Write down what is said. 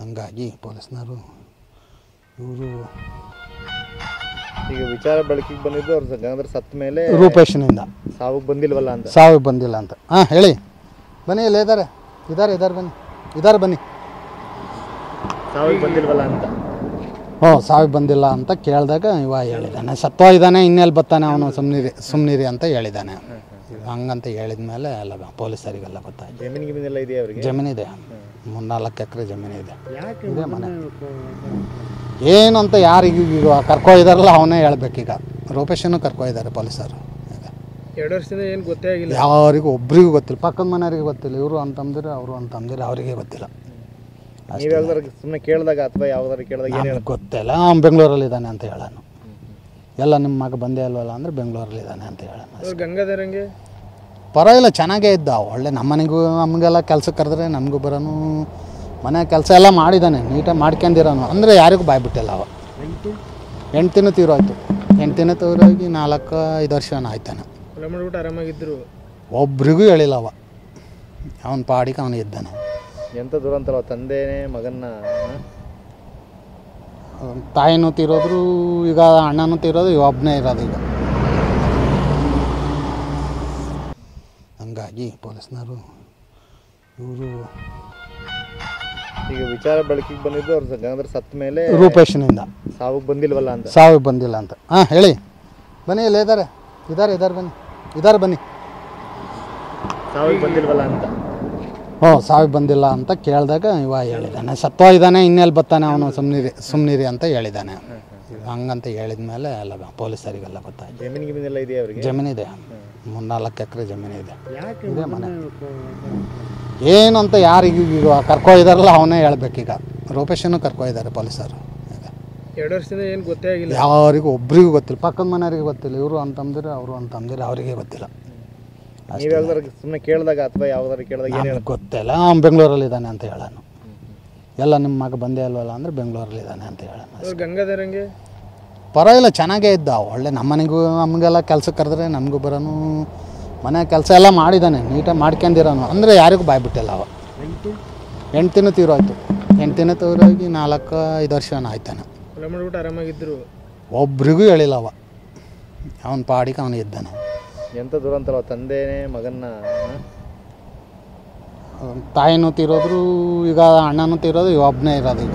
ಹಂಗಾಗಿ ಪೊಲೀಸ್ನವರು ಇವರು ಈಗ ವಿಚಾರ ಬೆಳಕಿಗೆ ಬಂದಿದ್ದು ಅವ್ರು ಗಂಗಾಧರ್ ಸತ್ತ ಮೇಲೆ ರೂಪೇಶನಿಂದ ಸಾವಿಗೆ ಬಂದಿಲ್ವಲ್ಲ ಅಂತ. ಸಾವಿಗೆ ಬಂದಿಲ್ಲ ಅಂತ. ಹಾಂ ಹೇಳಿ, ಬನ್ನಿ, ಇಲ್ಲಿ ಇದ್ದಾರೆ ಬನ್ನಿ, ಬನ್ನಿ. ಸಾವಿಗೆ ಬಂದಿಲ್ವಲ್ಲ ಅಂತ. ಹ್ಞೂ, ಸಾವಿಗೆ ಬಂದಿಲ್ಲ ಅಂತ ಕೇಳಿದಾಗ ಇವ ಹೇಳಿದ್ದಾನೆ, ಸತ್ತೋಗಿದ್ದಾನೆ, ಇನ್ನೆಲ್ಲಿ ಬರ್ತಾನೆ ಅವನು, ಸುಮ್ಮನಿರಿ ಅಂತ ಹೇಳಿದ್ದಾನೆ. ಹಂಗಂತ ಹೇಳಿದ ಮೇಲೆ ಎಲ್ಲ ಪೊಲೀಸರಿಗೆಲ್ಲ ಗೊತ್ತಾಯ್ತು. ಜಮೀನಿಗೆಲ್ಲ ಇದೆಯಾ ಅವರಿಗೆ? ಜಮೀನಿದೆ, 3-4 ಎಕರೆ ಜಮೀನಿದೆ. ಇದೆ ಮನೆ. ಏನು ಅಂತ ಯಾರಿಗೆ ಈಗ ಕರ್ಕೊಯ್ದಾರಲ್ಲ ಅವನೇ ಹೇಳ್ಬೇಕೀಗ. ರೂಪೇಶನ್ನು ಕರ್ಕೊಯ್ದಾರೆ ಪೊಲೀಸರು. 2 ವರ್ಷದಿಂದ ಏನು ಗೊತ್ತೇ ಆಗಿಲ್ಲ ಯಾರಿಗೂ, ಒಬ್ರಿಗೂ ಗೊತ್ತಿಲ್ಲ, ಪಕ್ಕದ ಮನೆಯವರಿಗೆ ಗೊತ್ತಿಲ್ಲ. ಇವರು ಅಂತಂದಿರ ಅವರು ಅಂತಂದಿರ ಅವರಿಗೆ ಗೊತ್ತಿಲ್ಲ. ನೀವು ಯಾವ್ದಾರು ಸುಮ್ಮನೆ ಕೇಳಿದಾಗ ಅಥವಾ ಯಾವ್ದಾರು ಕೇಳಿದಾಗ ಏನು ಗೊತ್ತಿಲ್ಲ. ಅವ್ನು ಬೆಂಗಳೂರಲ್ಲಿದ್ದಾನೆ ಅಂತ ಹೇಳೋಣ. ಎಲ್ಲ ನಿಮ್ಮ ಮಗ ಬಂದೇ ಅಲ್ವಲ್ಲ ಅಂದರೆ ಬೆಂಗಳೂರಲ್ಲಿದ್ದಾನೆ ಅಂತ ಹೇಳೋಣ. ಗಂಗಾಧರಂಗೆ ಪರವಾಗಿಲ್ಲ, ಚೆನ್ನಾಗೇ ಇದ್ದ. ಒಳ್ಳೆ ನಮಗೆಲ್ಲ ಕೆಲ್ಸಕ್ಕೆ ಕರೆದ್ರೆ ನಮಗೂ ಬರೋನು, ಮನೆ ಕೆಲಸ ಎಲ್ಲ ಮಾಡಿದ್ದಾನೆ, ನೀಟಾಗಿ ಮಾಡ್ಕೊಂಡಿರೋನು. ಅಂದರೆ ಯಾರಿಗೂ ಬಾಯ್ಬಿಟ್ಟಿಲ್ಲ ಅವ. ಹೆಂಡ್ತಿನೂ ತೀರೋಯ್ತು. ಹೆಂಡ್ತಿನೂ ತೀರೋಗಿ 4-5 ವರ್ಷ ಆಯ್ತಾನೆ. ಆರಾಮಾಗಿದ್ದರು. ಒಬ್ರಿಗೂ ಹೇಳಿಲ್ಲ ಅವ. ಅವನ ಪಾಡಿಗೆ ಅವನು ಇದ್ದಾನೆ. ಎಂಥ ದುರಂತಲ್ಲ, ತಂದೆನೇ ಮಗನ್ನ. ತಾಯಿನೂ ತೀರೋದ್ರು, ಈಗ ಅಣ್ಣನೂ ತೀರೋದು, ಇವ ಒಬ್ಬನೇ ಇರೋದು ಈಗ. ಹಂಗಾಗಿ ಪೊಲೀಸ್ನವರು ಇವರು ಈಗ ವಿಚಾರ ಬೆಳಕಿಗೆ ಬಂದಿದ್ದು ಅವ್ರು ಗಂಗಾಧರ್ ಸತ್ತ ಮೇಲೆ ರೂಪೇಶನಿಂದ ಸಾವಿಗೆ ಬಂದಿಲ್ವಲ್ಲ ಅಂತ. ಸಾವಿಗೆ ಬಂದಿಲ್ಲ ಅಂತ. ಹಾಂ ಹೇಳಿ, ಬನ್ನಿ, ಇಲ್ಲಿ ಇದ್ದಾರೆ ಬನ್ನಿ. ಸಾವಿಗೆ ಬಂದಿಲ್ವಲ್ಲ ಅಂತ. ಹ್ಞೂ, ಸಾವಿಗೆ ಬಂದಿಲ್ಲ ಅಂತ ಕೇಳಿದಾಗ ಇವ ಹೇಳಿದ್ದಾನೆ, ಸತ್ತೋಗಿದ್ದಾನೆ, ಇನ್ನೆಲ್ಲಿ ಬರ್ತಾನೆ ಅವನು, ಸುಮ್ಮನಿರಿ ಅಂತ ಹೇಳಿದ್ದಾನೆ. ಹಂಗಂತ ಹೇಳಿದ ಮೇಲೆ ಎಲ್ಲ ಪೊಲೀಸರಿಗೆಲ್ಲ ಗೊತ್ತಾಯ್ತು. ಜಮೀನಿಗೆಲ್ಲ ಇದೆಯಾ ಅವರಿಗೆ? ಜಮೀನಿದೆ, 3-4 ಎಕರೆ ಜಮೀನಿದೆ. ಇದೆ ಮನೆ. ಏನು ಅಂತ ಯಾರಿಗೆ ಈಗ ಕರ್ಕೊಯ್ದಾರಲ್ಲ ಅವನೇ ಹೇಳ್ಬೇಕೀಗ. ರೂಪೇಶನ್ನು ಕರ್ಕೊಯ್ದಾರೆ ಪೊಲೀಸರು. 2 ವರ್ಷದಿಂದ ಏನು ಗೊತ್ತೇ ಆಗಿಲ್ಲ ಯಾರಿಗೂ, ಒಬ್ರಿಗೂ ಗೊತ್ತಿಲ್ಲ, ಪಕ್ಕದ ಮನೆಯವರಿಗೆ ಗೊತ್ತಿಲ್ಲ. ಇವರು ಅಂತಂದಿರ ಅವರು ಅಂತಂದಿರ ಅವರಿಗೆ ಗೊತ್ತಿಲ್ಲ. ನೀವು ಯಾವ್ದಾರು ಸುಮ್ಮನೆ ಕೇಳಿದಾಗ ಅಥವಾ ಯಾವ್ದಾರು ಕೇಳಿದಾಗ ಏನು ಗೊತ್ತಿಲ್ಲ. ಅವ್ನು ಬೆಂಗಳೂರಲ್ಲಿದ್ದಾನೆ ಅಂತ ಹೇಳೋಣ. ಎಲ್ಲ ನಿಮ್ಮ ಮಗ ಬಂದೇ ಅಲ್ವಲ್ಲ ಅಂದರೆ ಬೆಂಗಳೂರಲ್ಲಿದ್ದಾನೆ ಅಂತ ಹೇಳೋಣ. ಗಂಗಾಧರಂಗೆ ಪರವಾಗಿಲ್ಲ, ಚೆನ್ನಾಗೇ ಇದ್ದ. ಒಳ್ಳೆ ನಮಗೆಲ್ಲ ಕೆಲ್ಸಕ್ಕೆ ಕರೆದ್ರೆ ನಮಗೂ ಬರೋನು, ಮನೆ ಕೆಲಸ ಎಲ್ಲ ಮಾಡಿದ್ದಾನೆ, ನೀಟಾಗಿ ಮಾಡ್ಕೊಂಡಿರೋನು. ಅಂದರೆ ಯಾರಿಗೂ ಬಾಯ್ಬಿಟ್ಟಿಲ್ಲ ಅವ. ಹೆಂಡ್ತಿನೂ ತೀರೋಯ್ತು. ಹೆಂಡ್ತಿನೂ ತೀರೋಗಿ 4-5 ವರ್ಷ ಆಯ್ತಾನೆ. ಆರಾಮಾಗಿದ್ದರು. ಒಬ್ರಿಗೂ ಹೇಳಿಲ್ಲ ಅವ. ಅವನ ಪಾಡಿಗೆ ಅವನು ಇದ್ದಾನೆ. ಎಂಥ ದುರಂತಲ್ಲ, ತಂದೆನೇ ಮಗನ್ನ. ತಾಯಿನೂ ತೀರೋದ್ರು, ಈಗ ಅಣ್ಣನೂ ತೀರೋದು, ಇವ ಒಬ್ಬನೇ ಇರೋದು ಈಗ.